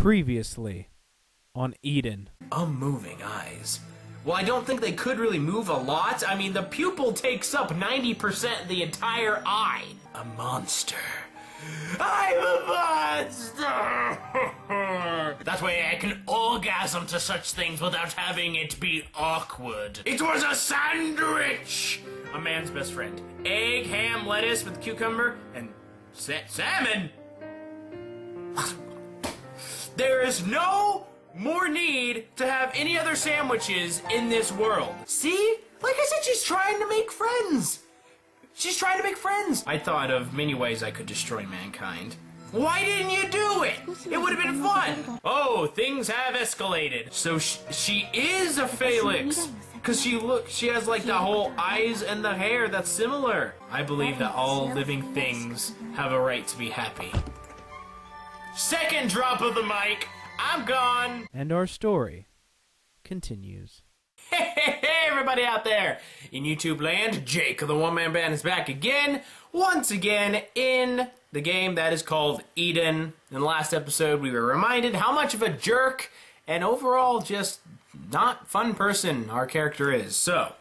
Previously on Eden. Unmoving eyes. Well, I don't think they could really move a lot. I mean, the pupil takes up 90% of the entire eye. A monster. I'm a monster! That way I can orgasm to such things without having it be awkward. It was a sandwich! A man's best friend. Egg, ham, lettuce with cucumber, and salmon? There is no more need to have any other sandwiches in this world. See? Like I said, she's trying to make friends. She's trying to make friends. I thought of many ways I could destroy mankind. Why didn't you do it? It would have been fun. Oh, things have escalated. So she is a phalanx. Because she has like the whole eyes and the hair that's similar. I believe that all living things have a right to be happy. Second drop of the mic. I'm gone. And our story continues. Hey, everybody out there in YouTube land, Jake of the OneManBand is back again, once again, in the game that is called Eden. In the last episode, we were reminded how much of a jerk and overall just not fun person our character is. So,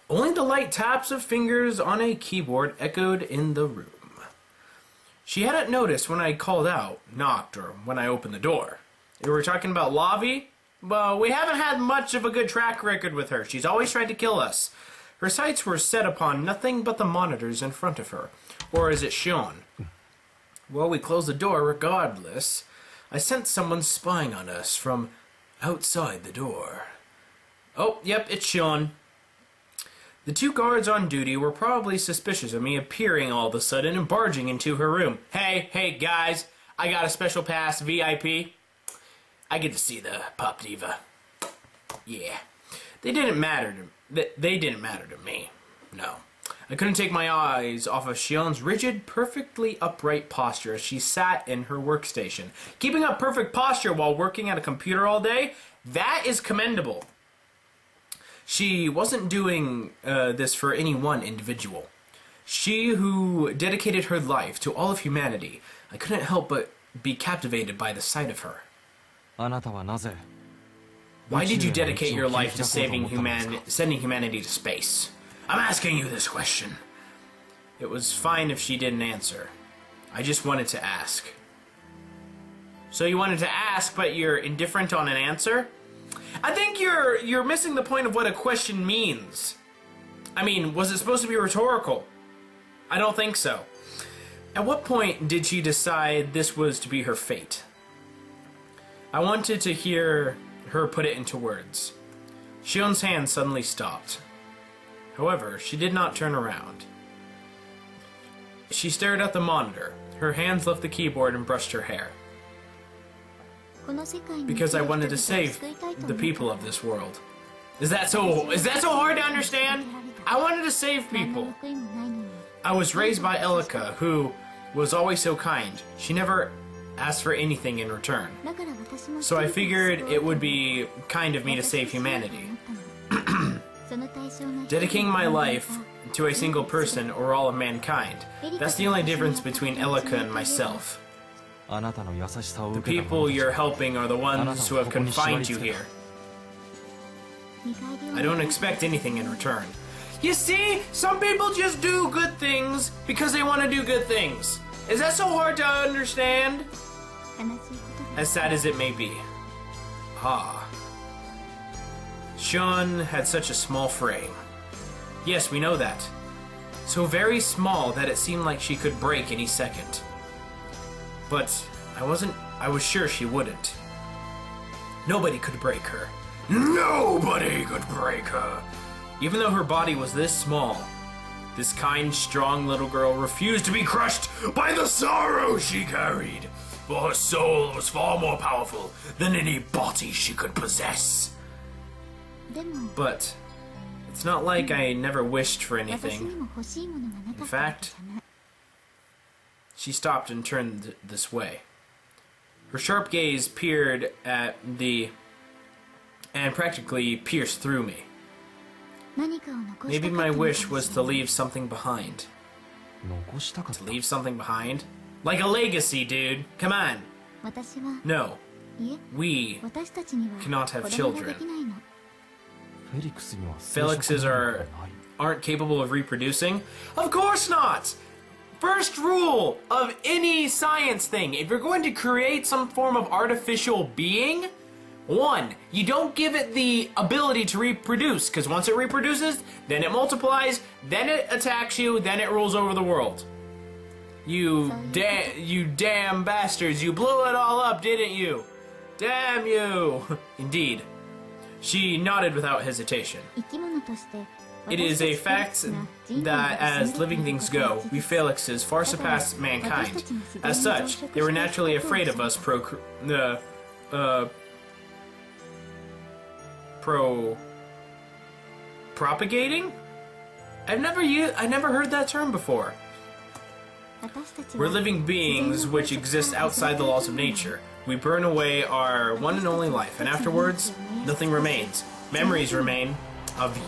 only the light taps of fingers on a keyboard echoed in the room. She hadn't noticed when I called out, knocked, or when I opened the door. We were talking about Lavie. Well, we haven't had much of a good track record with her. She's always tried to kill us. Her sights were set upon nothing but the monitors in front of her, or as it shone. Well, we closed the door regardless. I sensed someone spying on us from outside the door. Oh, yep, it's Sean. The two guards on duty were probably suspicious of me appearing all of a sudden and barging into her room. Hey, guys, I got a special pass, VIP. I get to see the pop diva. Yeah. They didn't matter to me. No. I couldn't take my eyes off of Shion's rigid, perfectly upright posture as she sat in her workstation. Keeping up perfect posture while working at a computer all day, that is commendable. She wasn't doing this for any one individual. She who dedicated her life to all of humanity. I couldn't help but be captivated by the sight of her. Why did you dedicate your life to sending humanity to space? I'm asking you this question. It was fine if she didn't answer. I just wanted to ask. So you wanted to ask, but you're indifferent on an answer? I think you're missing the point of what a question means. I mean, was it supposed to be rhetorical? I don't think so. At what point did she decide this was to be her fate? I wanted to hear her put it into words. Shion's hand suddenly stopped. However, she did not turn around. She stared at the monitor. Her hands left the keyboard and brushed her hair. Because I wanted to save the people of this world. Is that so hard to understand? I wanted to save people. I was raised by Elika, who was always so kind. She never asked for anything in return. So I figured it would be kind of me to save humanity. Dedicating my life to a single person or all of mankind. That's the only difference between Elika and myself. The people you're helping are the ones who have confined you here. I don't expect anything in return. You see, some people just do good things because they want to do good things. Is that so hard to understand? As sad as it may be. Ah. Sean had such a small frame. Yes, we know that. So very small that it seemed like she could break any second. But I was sure she wouldn't. Nobody could break her. Nobody could break her! Even though her body was this small, this kind, strong little girl refused to be crushed by the sorrow she carried. For her soul was far more powerful than any body she could possess. But it's not like I never wished for anything. In fact, she stopped and turned this way. Her sharp gaze peered at and practically pierced through me. Maybe my wish was to leave something behind. To leave something behind? Like a legacy, dude. Come on. No. We cannot have children. Felixes aren't capable of reproducing? Of course not! First rule of any science thing, if you're going to create some form of artificial being, 1, you don't give it the ability to reproduce, because once it reproduces, then it multiplies, then it attacks you, then it rules over the world. You damn bastards, you blew it all up, didn't you? Damn you! Indeed. She nodded without hesitation. It is a fact that, as living things go, we Felixes far surpass mankind. As such, they were naturally afraid of us propagating? I never heard that term before. We're living beings which exist outside the laws of nature. We burn away our one and only life, and afterwards, nothing remains. Memories remain of you.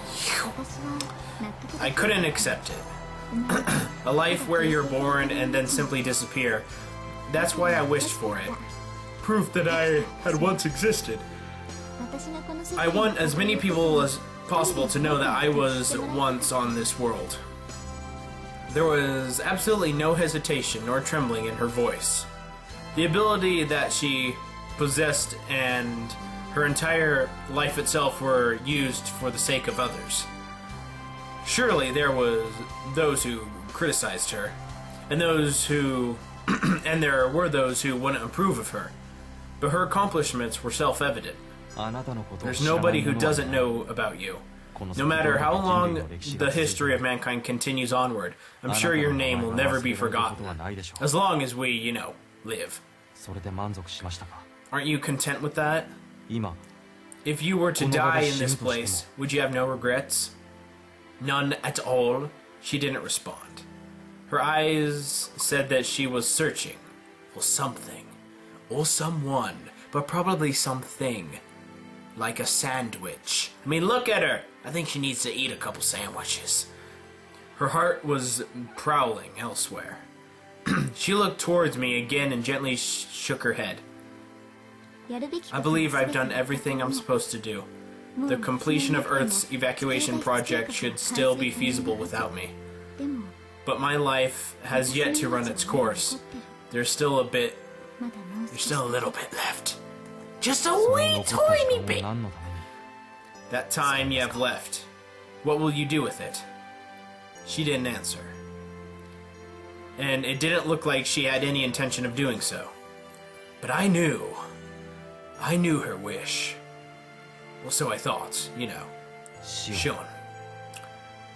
I couldn't accept it. A life where you're born and then simply disappear. That's why I wished for it. Proof that I had once existed. I want as many people as possible to know that I was once on this world. There was absolutely no hesitation nor trembling in her voice. The ability that she possessed and her entire life itself were used for the sake of others. Surely there was those who criticized her, and those who and there were those who wouldn't approve of her. But her accomplishments were self-evident. There's nobody who doesn't know about you. No matter how long the history of mankind continues onward, I'm sure your name will never be forgotten. As long as we, live. Aren't you content with that? If you were to die in this place, would you have no regrets? None at all? She didn't respond. Her eyes said that she was searching for something, or someone, but probably something. Like a sandwich. I mean, look at her! I think she needs to eat a couple sandwiches. Her heart was prowling elsewhere. She looked towards me again and gently shook her head. I believe I've done everything I'm supposed to do. The completion of Earth's evacuation project should still be feasible without me. But my life has yet to run its course. There's still a little bit left. Just a wee tiny bit. That time you have left. What will you do with it? She didn't answer. And it didn't look like she had any intention of doing so. But I knew her wish. Well, so I thought, Sean.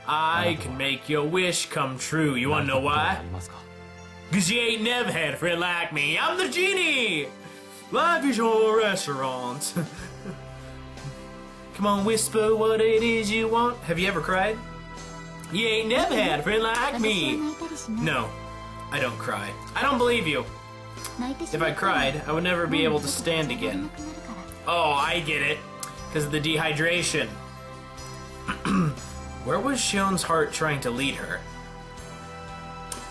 I can make your wish come true. You wanna know why? Cause you ain't never had a friend like me. I'm the genie! Life is your restaurant. Come on, whisper what it is you want. Have you ever cried? You ain't never had a friend like me. No, I don't cry. I don't believe you. If I cried, I would never be able to stand again. Oh, I get it. Because of the dehydration. Where was Shion's heart trying to lead her?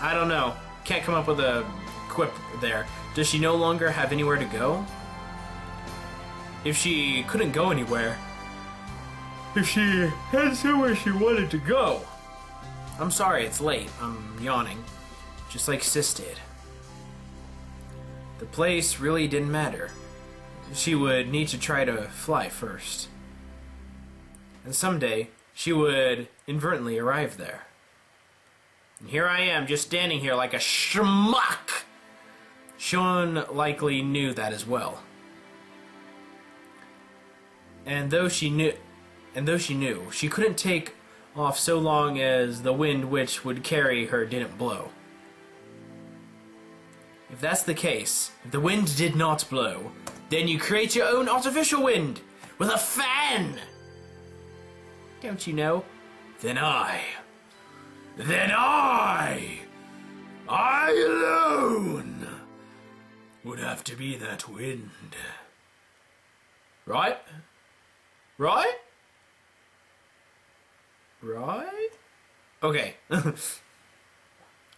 I don't know. Can't come up with a quip there. Does she no longer have anywhere to go? If she couldn't go anywhere, if she had somewhere she wanted to go. I'm sorry, it's late. I'm yawning. Just like Sis did. The place really didn't matter. She would need to try to fly first. And someday, she would inadvertently arrive there. And here I am, just standing here like a schmuck. Sean likely knew that as well. And though she knew, she couldn't take off so long as the wind which would carry her didn't blow. If that's the case, if the wind did not blow, then you create your own artificial wind with a fan. Don't you know? Then I alone would have to be that wind. Right? Right? Right? Okay.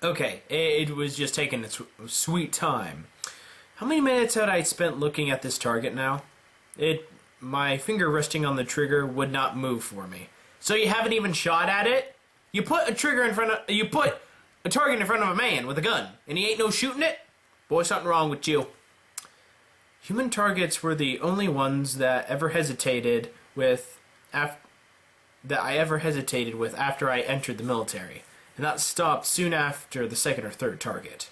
Okay, it was just taking its sweet time. How many minutes had I spent looking at this target now? My finger resting on the trigger would not move for me. So you haven't even shot at it? You put a target in front of a man with a gun, and he ain't no shooting it? Boy, something wrong with you. Human targets were the only ones that I ever hesitated with after I entered the military, and that stopped soon after the second or third target.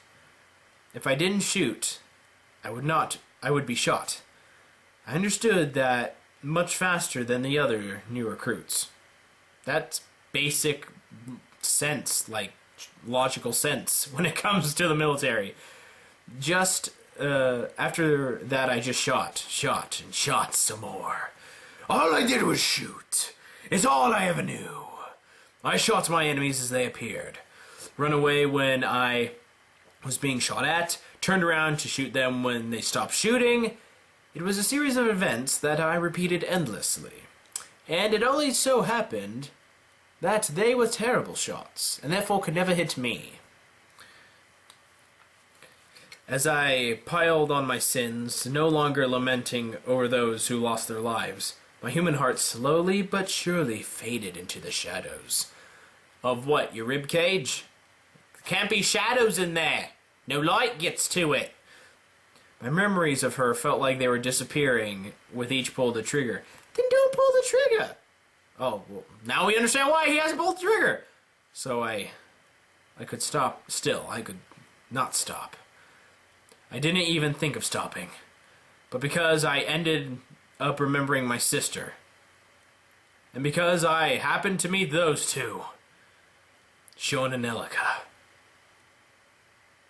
If I didn't shoot, I would be shot. I understood that much faster than the other new recruits. That's basic sense, like logical sense when it comes to the military. Just after that, I just shot, and shot some more. All I did was shoot. It's all I ever knew. I shot my enemies as they appeared. Run away when I was being shot at, turned around to shoot them when they stopped shooting. It was a series of events that I repeated endlessly. And it only so happened that they were terrible shots, and therefore could never hit me. As I piled on my sins, no longer lamenting over those who lost their lives, my human heart slowly but surely faded into the shadows. Of what, your rib cage? Can't be shadows in there. No light gets to it. My memories of her felt like they were disappearing with each pull of the trigger. Then don't pull the trigger. Oh, well, now we understand why he hasn't pulled the trigger. So I could stop. Still, I could not stop. I didn't even think of stopping. But because I ended up remembering my sister, and because I happened to meet those two, Sean and Elika,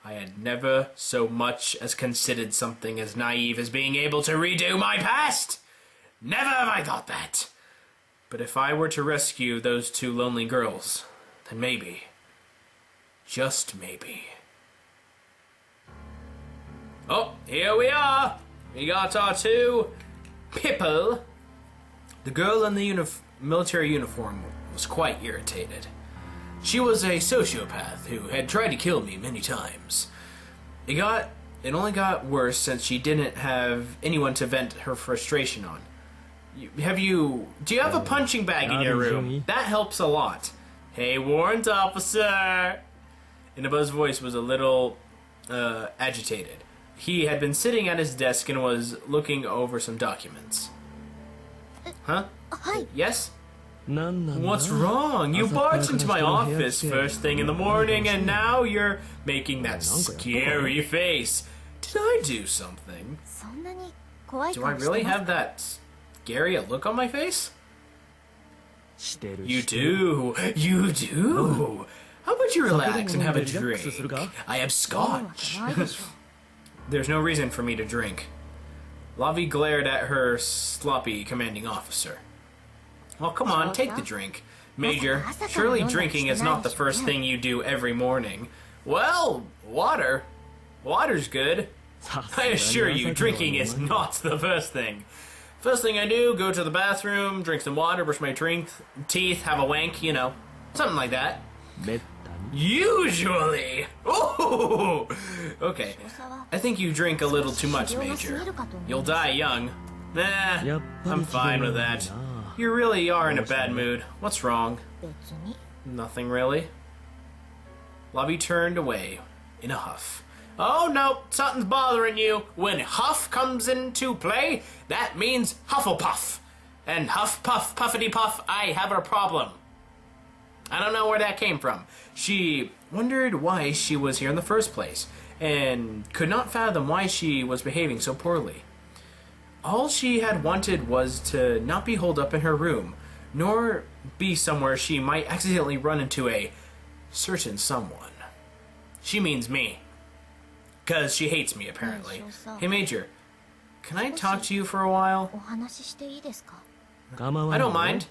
I had never so much as considered something as naive as being able to redo my past. Never have I thought that. But if I were to rescue those two lonely girls, then maybe, just maybe. Oh, here we are. We got our two people. The girl in the military uniform was quite irritated. She was a sociopath who had tried to kill me many times. It only got worse since she didn't have anyone to vent her frustration on. Do you have a punching bag in your room? That helps a lot. Hey, warrant officer. Inaba's voice was a little agitated. He had been sitting at his desk and was looking over some documents. Huh? Yes? What's wrong? You barged into my office first thing in the morning and now you're making that scary face. Did I do something? Do I really have that scary a look on my face? You do. You do. How about you relax and have a drink? I have scotch. There's no reason for me to drink. Lavie glared at her sloppy commanding officer. Well, come on, take the drink. Major, surely drinking is not the first thing you do every morning. Well, water. Water's good. I assure you, drinking is not the first thing. First thing I do, go to the bathroom, drink some water, brush my teeth, have a wank, you know, something like that. Usually. Oh, okay. I think you drink a little too much, Major. You'll die young. Nah, I'm fine with that. You really are in a bad mood. What's wrong? Nothing really. Lavie turned away in a huff. Oh no, something's bothering you. When huff comes into play, that means Hufflepuff. And huff, puff, puffity puff, I have a problem. I don't know where that came from. She wondered why she was here in the first place, and could not fathom why she was behaving so poorly. All she had wanted was to not be holed up in her room, nor be somewhere she might accidentally run into a certain someone. She means me. 'Cause she hates me, apparently. Hey, Major, can I talk to you for a while? I don't mind.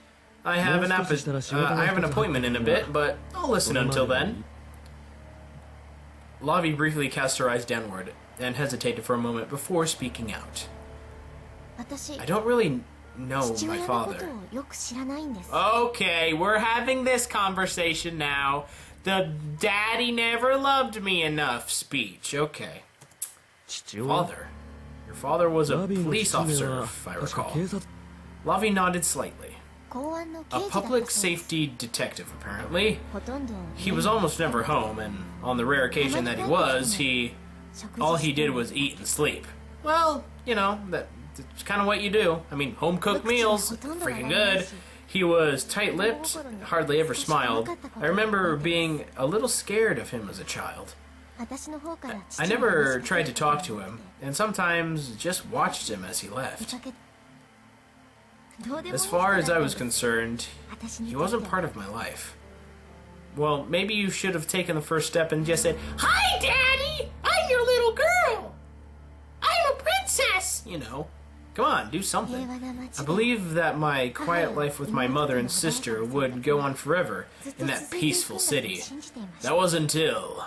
I have an appointment in a bit, but I'll listen until then. Lavie briefly cast her eyes downward and hesitated for a moment before speaking out. I don't really know my father. Okay, we're having this conversation now. The daddy never loved me enough speech. Okay. Father? Your father was a police officer, if I recall. Lavie nodded slightly. A public safety detective, apparently. He was almost never home, and on the rare occasion that he was, all he did was eat and sleep. Well, you know, that's kind of what you do. I mean, home-cooked meals, freaking good. He was tight-lipped, hardly ever smiled. I remember being a little scared of him as a child. I never tried to talk to him, and sometimes just watched him as he left. As far as I was concerned, he wasn't part of my life. Well, maybe you should have taken the first step and just said, "Hi, Daddy! I'm your little girl! I'm a princess!" You know. Come on, do something. I believe that my quiet life with my mother and sister would go on forever in that peaceful city. That was until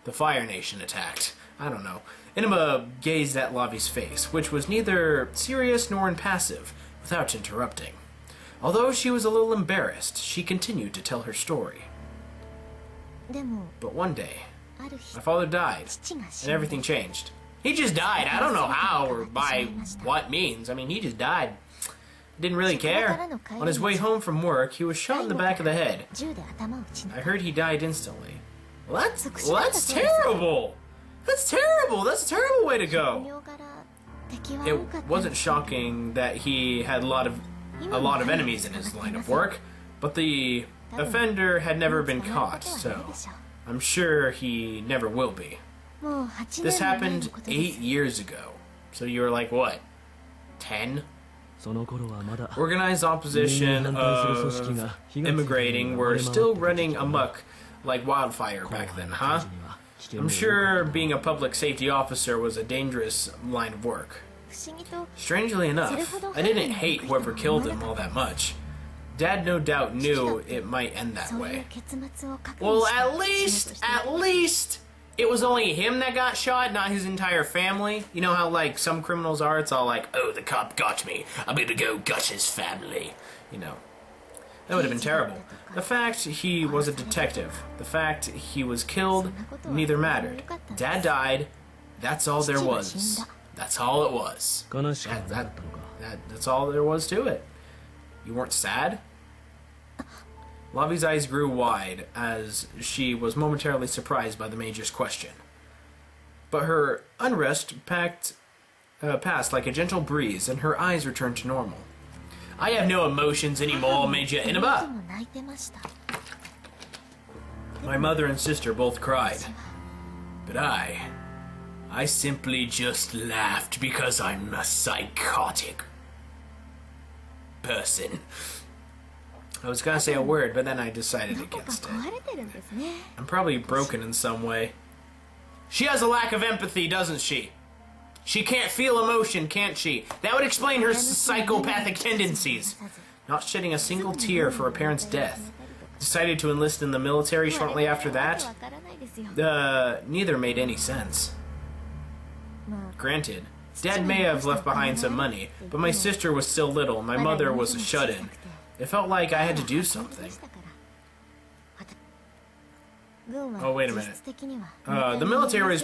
the Fire Nation attacked. I don't know. Inaba gazed at Lavie's face, which was neither serious nor impassive, without interrupting. Although she was a little embarrassed, she continued to tell her story. But one day, my father died, and everything changed. He just died. I don't know how or by what means. I mean, he just died. Didn't really care. On his way home from work, he was shot in the back of the head. I heard he died instantly. Well, that's terrible! That's terrible! That's a terrible way to go! It wasn't shocking that he had a lot of enemies in his line of work, but the offender had never been caught, so I'm sure he never will be. This happened 8 years ago, so you were like, what, 10? Organized opposition of immigrating were still running amok like wildfire back then, huh? I'm sure being a public safety officer was a dangerous line of work. Strangely enough, I didn't hate whoever killed him all that much. Dad no doubt knew it might end that way. Well, at least, it was only him that got shot, not his entire family. You know how, like, some criminals are? It's all like, oh, the cop got me. I'm gonna go gut his family. You know. That would have been terrible. The fact he was a detective, the fact he was killed, neither mattered. Dad died, that's all there was. That's all it was. That's all there was to it. You weren't sad? Lavie's eyes grew wide as she was momentarily surprised by the Major's question. But her unrest passed like a gentle breeze, and her eyes returned to normal. I have no emotions anymore, Major Inaba. My mother and sister both cried. But I simply just laughed because I'm a psychotic person. I was gonna say a word, but then I decided against it. I'm probably broken in some way. She has a lack of empathy, doesn't she? She can't feel emotion, can't she? That would explain her psychopathic tendencies. Not shedding a single tear for a parent's death. Decided to enlist in the military shortly after that. Neither made any sense. Granted, Dad may have left behind some money, but my sister was still little, and my mother was a shut-in. It felt like I had to do something. Oh, wait a minute. The military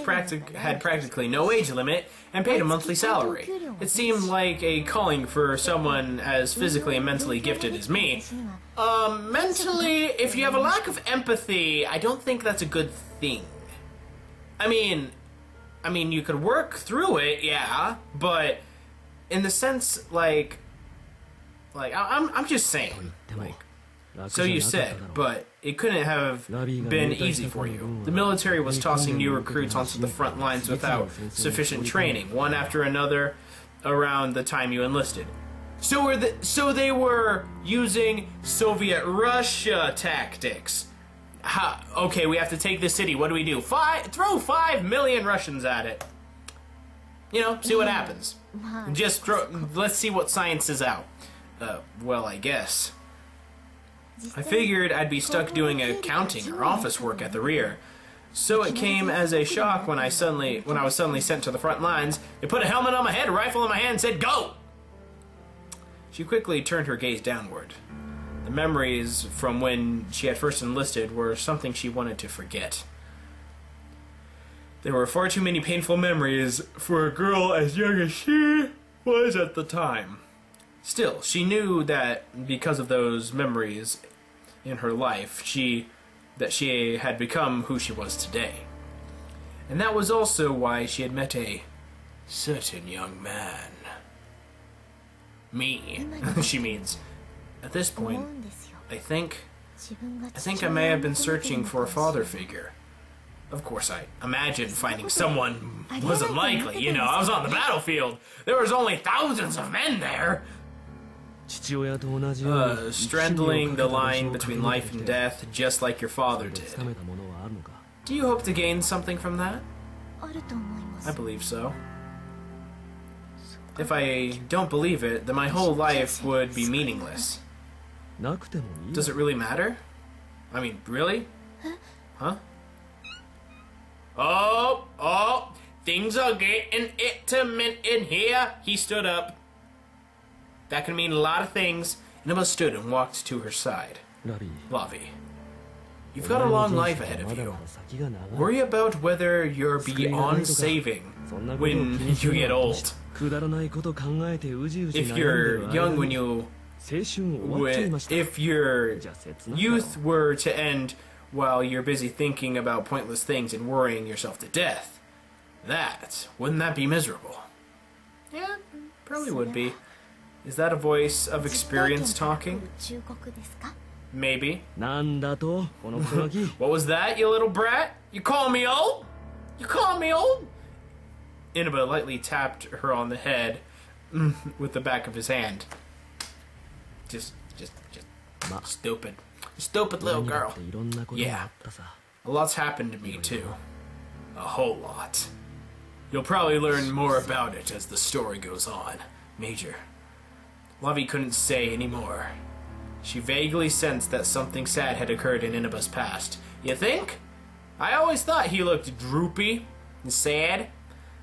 had practically no age limit and paid a monthly salary. It seemed like a calling for someone as physically and mentally gifted as me. Mentally, if you have a lack of empathy, I don't think that's a good thing. I mean, you could work through it, yeah, but in the sense, like I'm just saying, like, so you said, but it couldn't have been easy for you. The military was tossing new recruits onto the front lines without sufficient training, one after another, around the time you enlisted. So they were using Soviet Russia tactics. Okay, we have to take this city. What do we do? Throw 5 million Russians at it. You know, see what happens. Let's see what science is out. Well, I guess. I figured I'd be stuck doing accounting or office work at the rear. So it came as a shock when I was suddenly sent to the front lines. They put a helmet on my head, a rifle in my hand, and said, "Go!" She quickly turned her gaze downward. The memories from when she had first enlisted were something she wanted to forget. There were far too many painful memories for a girl as young as she was at the time. Still, she knew that because of those memories in her life, she had become who she was today. And that was also why she had met a certain young man. Me, she means. At this point, I think I may have been searching for a father figure. Of course, I imagine finding someone wasn't likely. You know, I was on the battlefield. There was only thousands of men there. Straddling the line between life and death, just like your father did. Do you hope to gain something from that? I believe so. If I don't believe it, then my whole life would be meaningless. Does it really matter? I mean, really? Huh? Oh, things are getting intimate in here. He stood up. That can mean a lot of things. Inaba stood and walked to her side. Lavie, you've got a long life ahead of you. Worry about whether you're beyond saving when you get old. If you're young when you... If your youth were to end while you're busy thinking about pointless things and worrying yourself to death, wouldn't that be miserable? Yeah, probably would be. Is that a voice of experience talking? Maybe. What was that, you little brat? You call me old? You call me old? Inaba lightly tapped her on the head with the back of his hand. Just stupid. Stupid little girl. Yeah. A lot's happened to me, too. A whole lot. You'll probably learn more about it as the story goes on, Major. Lavie couldn't say any more. She vaguely sensed that something sad had occurred in Inaba's past. You think? I always thought he looked droopy and sad,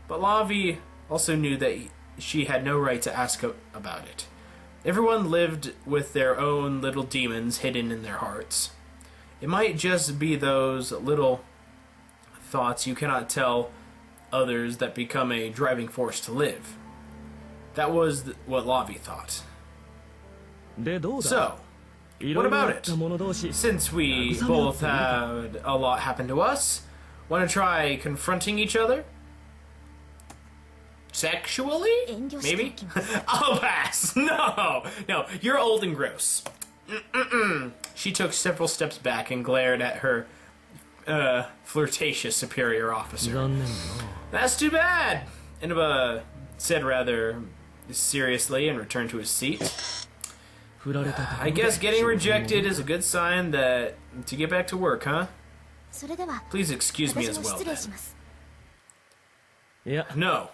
but Lavie also knew that she had no right to ask about it. Everyone lived with their own little demons hidden in their hearts. It might just be those little thoughts you cannot tell others that become a driving force to live. That was what Lavie thought. So, what about it? Since we both had a lot happen to us, want to try confronting each other? Sexually? Maybe? I'll pass. No, you're old and gross. She took several steps back and glared at her flirtatious superior officer. That's too bad, Inaba said rather seriously and returned to his seat. I guess getting rejected is a good sign that to get back to work, huh? Please excuse me as well, then. Yeah. No.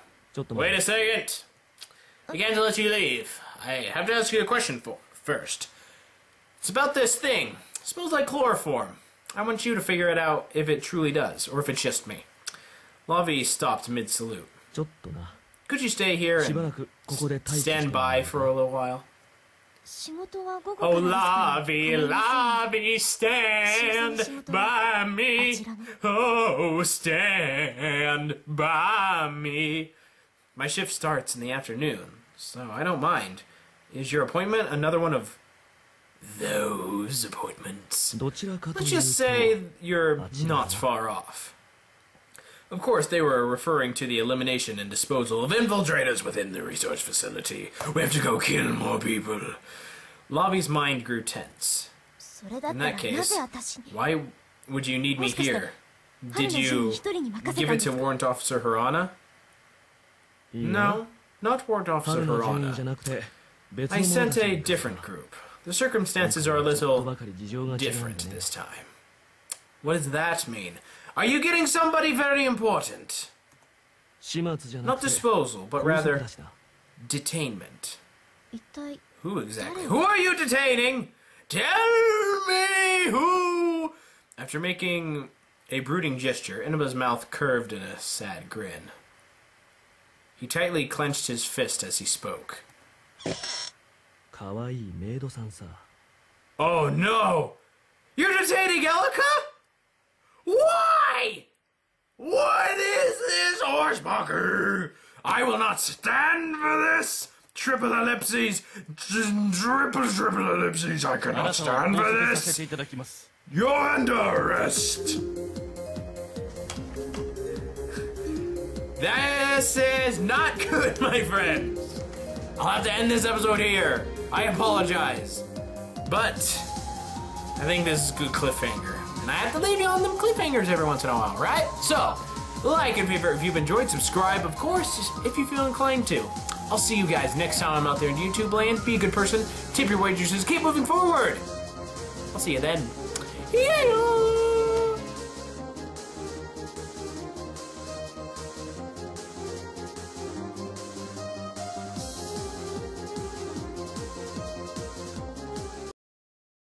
Wait a second. I can't let you leave. I have to ask you a question first. It's about this thing. It smells like chloroform. I want you to figure it out if it truly does, or if it's just me. Lavie stopped mid-salute. Could you stay here and stand by for a little while? Oh, Lavie, stand by me. Oh, stand by me. My shift starts in the afternoon, so I don't mind. Is your appointment another one of those appointments? Let's just say you're not far off. Of course, they were referring to the elimination and disposal of infiltrators within the research facility. We have to go kill more people. Lavie's mind grew tense. In that case, why would you need me here? Did you give it to Warrant Officer Harana? No, not Warrant Officer Harana. I sent a different group. The circumstances are a little different this time. What does that mean? Are you getting somebody very important? Not disposal, but rather detainment. Who exactly? Who are you detaining? Tell me who! After making a brooding gesture, Inaba's mouth curved in a sad grin. He tightly clenched his fist as he spoke. Oh no! You're detaining Elika? Why? What is this, Horsebucker? I will not stand for this! Triple ellipses! Triple ellipses! I cannot stand for this! You're under arrest! This is not good, my friends. I'll have to end this episode here. I apologize. But I think this is a good cliffhanger. And I have to leave you on them cliffhangers every once in a while, right? So, like and favorite if you've enjoyed, subscribe, of course, if you feel inclined to. I'll see you guys next time I'm out there in YouTube land. Be a good person, tip your waitresses, keep moving forward. I'll see you then. Yeah.